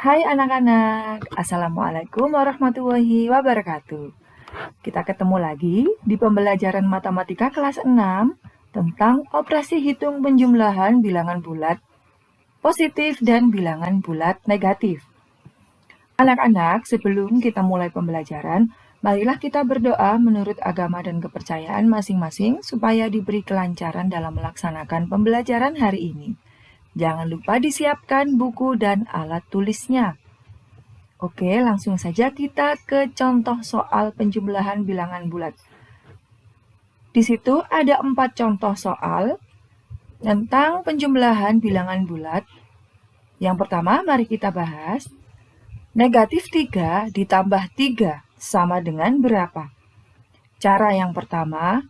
Hai anak-anak, Assalamualaikum warahmatullahi wabarakatuh. Kita ketemu lagi di pembelajaran matematika kelas 6 tentang operasi hitung penjumlahan bilangan bulat positif dan bilangan bulat negatif. Anak-anak, sebelum kita mulai pembelajaran, marilah kita berdoa menurut agama dan kepercayaan masing-masing supaya diberi kelancaran dalam melaksanakan pembelajaran hari ini. Jangan lupa disiapkan buku dan alat tulisnya. Oke, langsung saja kita ke contoh soal penjumlahan bilangan bulat. Di situ ada 4 contoh soal tentang penjumlahan bilangan bulat. Yang pertama, mari kita bahas. Negatif 3 ditambah 3 sama dengan berapa? Cara yang pertama,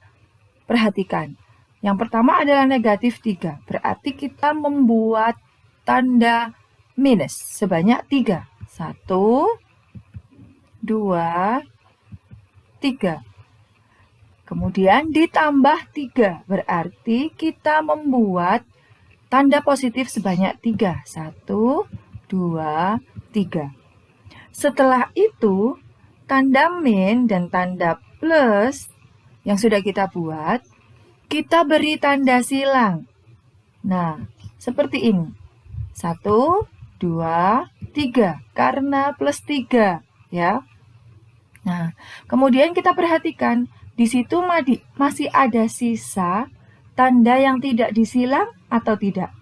perhatikan. Yang pertama adalah negatif 3, berarti kita membuat tanda minus sebanyak 3. 1, 2, 3. Kemudian ditambah 3, berarti kita membuat tanda positif sebanyak 3. 1, 2, 3. Setelah itu, tanda min dan tanda plus yang sudah kita buat, kita beri tanda silang. Nah, seperti ini. 1, 2, 3. Karena plus 3, ya. Nah, kemudian kita perhatikan, di situ masih ada sisa tanda yang tidak disilang atau tidak?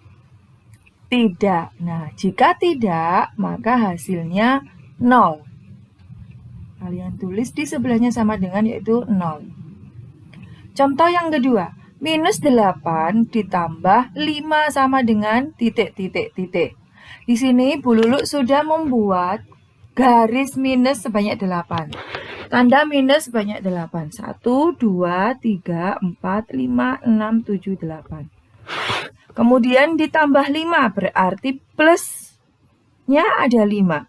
Tidak. Nah, jika tidak, maka hasilnya 0. Kalian tulis di sebelahnya sama dengan yaitu 0. Contoh yang kedua, minus 8 ditambah 5 sama dengan titik. Di sini Bu Lulu sudah membuat garis minus sebanyak 8. Tanda minus sebanyak 8. 1, 2, 3, 4, 5, 6, 7, 8. Kemudian ditambah 5, berarti plusnya ada 5.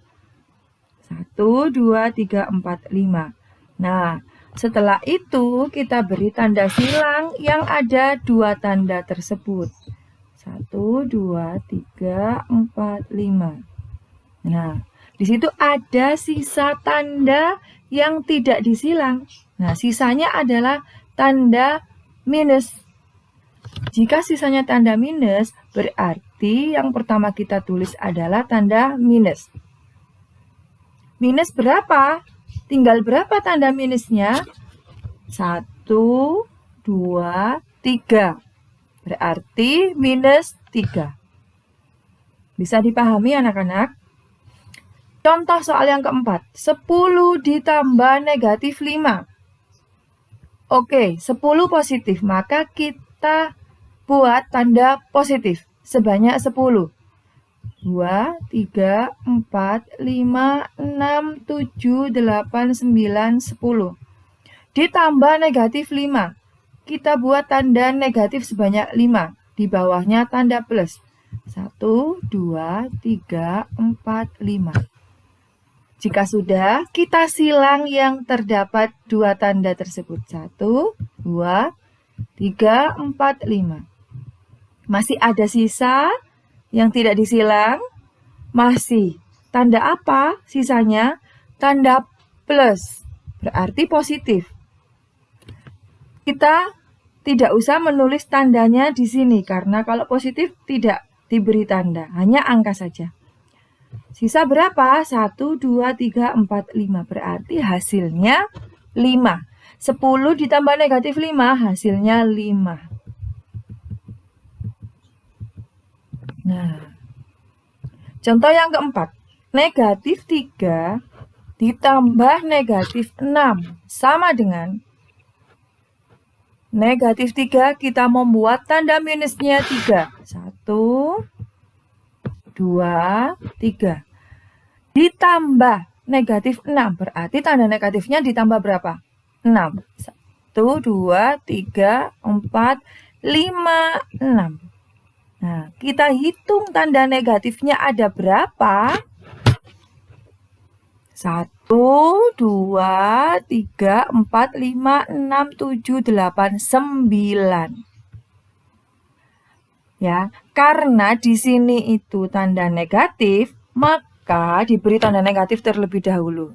1, 2, 3, 4, 5. Nah, setelah itu kita beri tanda silang yang ada 2 tanda tersebut. 1, 2, 3, 4, 5. Nah, di situ ada sisa tanda yang tidak disilang. Nah, sisanya adalah tanda minus. Jika sisanya tanda minus, berarti yang pertama kita tulis adalah tanda minus. Minus berapa? Tinggal berapa tanda minusnya? 1, 2, 3. Berarti minus 3. Bisa dipahami anak-anak? Contoh soal yang keempat. 10 ditambah negatif 5. Oke, 10 positif. Maka kita buat tanda positif sebanyak 10. 2, 3, 4, 5, 6, 7, 8, 9, 10. Ditambah negatif 5. Kita buat tanda negatif sebanyak 5. Di bawahnya tanda plus. 1, 2, 3, 4, 5. Jika sudah, kita silang yang terdapat 2 tanda tersebut. 1, 2, 3, 4, 5. Masih ada sisa yang tidak disilang? Masih. Tanda apa sisanya? Tanda plus. Berarti positif. Kita tidak usah menulis tandanya di sini karena kalau positif tidak diberi tanda, hanya angka saja. Sisa berapa? 1, 2, 3, 4, 5. Berarti hasilnya 5. 10 ditambah negatif 5, hasilnya 5. Nah, contoh yang keempat. Negatif 3 ditambah negatif 6 sama dengan negatif 3, kita membuat tanda minusnya 3. 1, 2, 3. Ditambah negatif 6, berarti tanda negatifnya ditambah berapa? 6. 1, 2, 3, 4, 5, 6. Nah, kita hitung tanda negatifnya ada berapa? 1, 2, 3, 4, 5, 6, 7, 8, 9. Ya, karena di sini itu tanda negatif, maka maka diberi tanda negatif terlebih dahulu.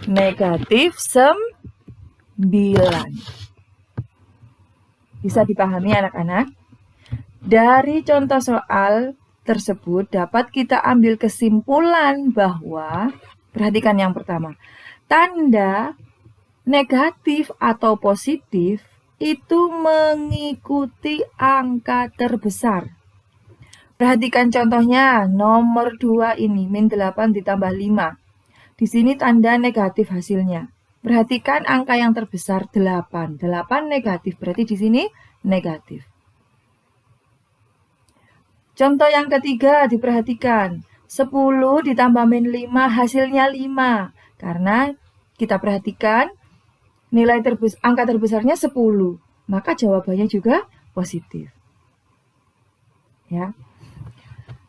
Negatif 9. Bisa dipahami anak-anak? Dari contoh soal tersebut dapat kita ambil kesimpulan bahwa, perhatikan yang pertama, tanda negatif atau positif itu mengikuti angka terbesar. Perhatikan contohnya, nomor 2 ini, min 8 ditambah 5. Di sini tanda negatif hasilnya. Perhatikan angka yang terbesar 8. 8 negatif, berarti di sini negatif. Contoh yang ketiga, diperhatikan. 10 ditambah min 5, hasilnya 5. Karena kita perhatikan, angka terbesarnya 10. Maka jawabannya juga positif. Ya.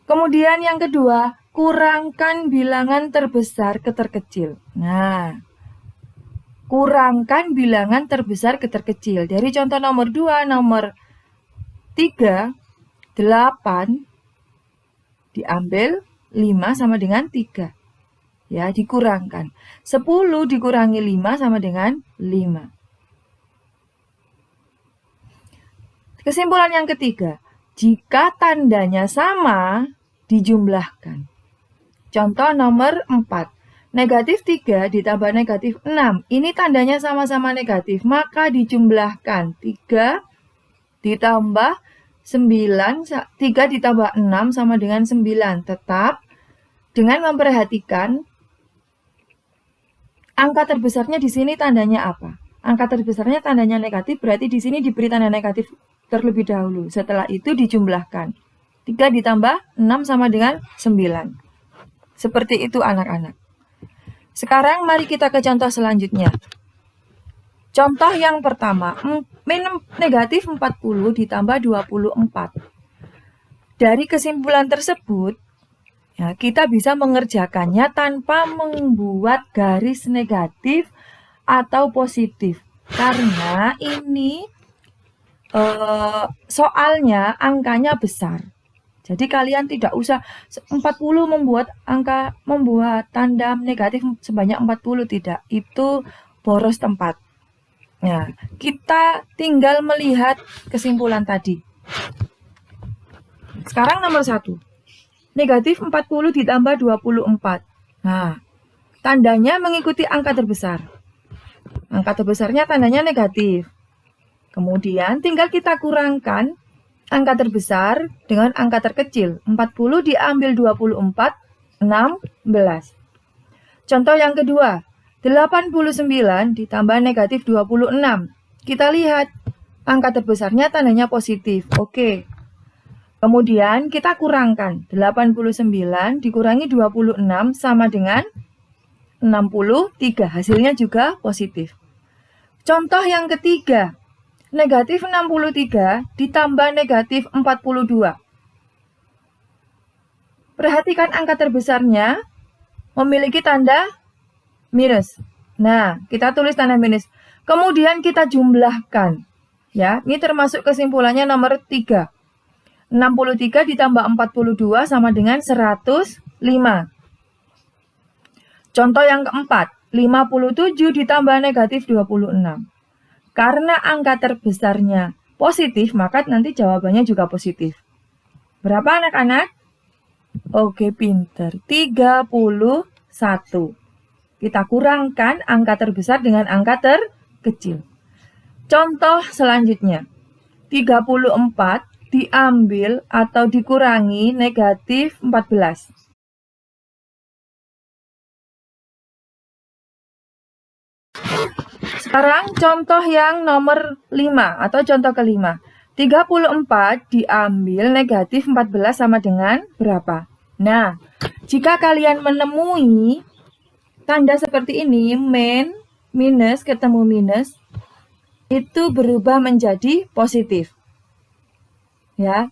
Kemudian yang kedua, kurangkan bilangan terbesar ke terkecil. Nah, kurangkan bilangan terbesar ke terkecil. Dari contoh nomor 2, nomor 3, 8 diambil 5 sama dengan 3. Ya, dikurangkan. 10 dikurangi 5 sama dengan 5. Kesimpulan yang ketiga, jika tandanya sama, dijumlahkan. Contoh nomor 4. Negatif 3 ditambah negatif 6. Ini tandanya sama-sama negatif, maka dijumlahkan. 3 ditambah 9, 3 ditambah 6 sama dengan 9. Tetap dengan memperhatikan angka terbesarnya di sini tandanya apa? Angka terbesarnya tandanya negatif, berarti di sini diberi tanda negatif terlebih dahulu. Setelah itu dijumlahkan. 3 ditambah 6 sama dengan 9. Seperti itu anak-anak. Sekarang mari kita ke contoh selanjutnya. Contoh yang pertama, min negatif 40 ditambah 24. Dari kesimpulan tersebut, ya, kita bisa mengerjakannya tanpa membuat garis negatif atau positif. Karena ini soalnya angkanya besar. Jadi kalian tidak usah 40 membuat tanda negatif sebanyak 40, tidak. Itu boros tempat. Nah, kita tinggal melihat kesimpulan tadi. Sekarang nomor 1. Negatif 40 ditambah 24. Nah, tandanya mengikuti angka terbesar. Angka terbesarnya tandanya negatif. Kemudian tinggal kita kurangkan angka terbesar dengan angka terkecil. 40 diambil 24, 16. Contoh yang kedua. 89 ditambah negatif 26. Kita lihat, angka terbesarnya tandanya positif. Oke. Kemudian kita kurangkan. 89 dikurangi 26 sama dengan 63. Hasilnya juga positif. Contoh yang ketiga. Negatif 63 ditambah negatif 42. Perhatikan angka terbesarnya memiliki tanda minus. Nah, kita tulis tanda minus. Kemudian kita jumlahkan. Ya, ini termasuk kesimpulannya nomor 3. 63 ditambah 42 sama dengan 105. Contoh yang keempat. 57 ditambah negatif 26. Karena angka terbesarnya positif, maka nanti jawabannya juga positif. Berapa anak-anak? Oke, pinter. 31. Kita kurangkan angka terbesar dengan angka terkecil. Contoh selanjutnya. 34 diambil atau dikurangi negatif 14. Sekarang contoh yang nomor 5 atau contoh kelima. 34 diambil negatif 14 sama dengan berapa? Nah, jika kalian menemui tanda seperti ini, minus ketemu minus, itu berubah menjadi positif. Ya.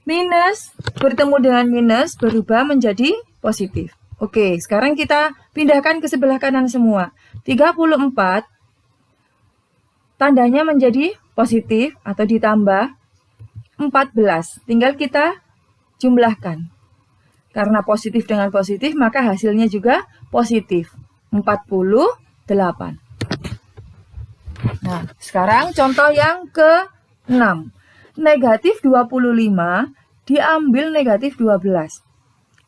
Minus bertemu dengan minus berubah menjadi positif. Oke, sekarang kita pindahkan ke sebelah kanan semua. 34 tandanya menjadi positif atau ditambah 14. Tinggal kita jumlahkan. Karena positif dengan positif, maka hasilnya juga positif. 48. Nah, sekarang contoh yang ke-6. Negatif 25 diambil negatif 12.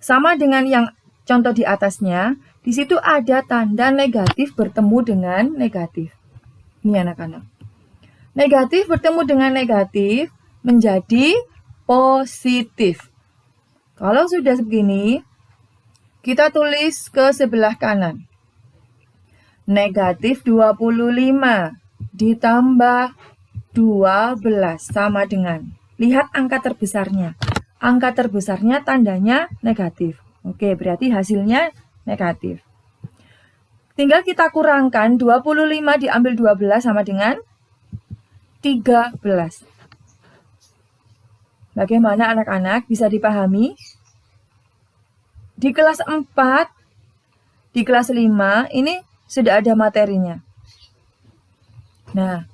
Sama dengan yang contoh di atasnya, di situ ada tanda negatif bertemu dengan negatif. Ini anak-anak. Negatif bertemu dengan negatif menjadi positif. Kalau sudah begini, kita tulis ke sebelah kanan. Negatif 25 ditambah 12 sama dengan. Lihat angka terbesarnya. Angka terbesarnya tandanya negatif. Oke, berarti hasilnya negatif. Tinggal kita kurangkan 25 diambil 12 sama dengan 13. Bagaimana anak-anak? Bisa dipahami? Di kelas 4, di kelas 5, ini sudah ada materinya. Nah,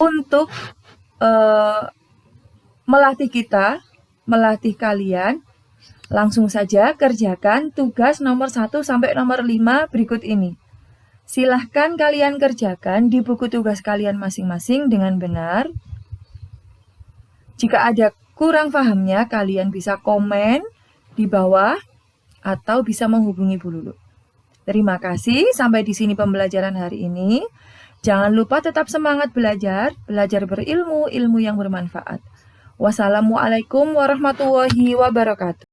untuk melatih kalian, langsung saja kerjakan tugas nomor 1 sampai nomor 5 berikut ini. Silahkan kalian kerjakan di buku tugas kalian masing-masing dengan benar. Jika ada kurang pahamnya, kalian bisa komen di bawah atau bisa menghubungi Bu Lulu. Terima kasih, sampai di sini pembelajaran hari ini. Jangan lupa tetap semangat belajar berilmu, ilmu yang bermanfaat. Wassalamualaikum warahmatullahi wabarakatuh.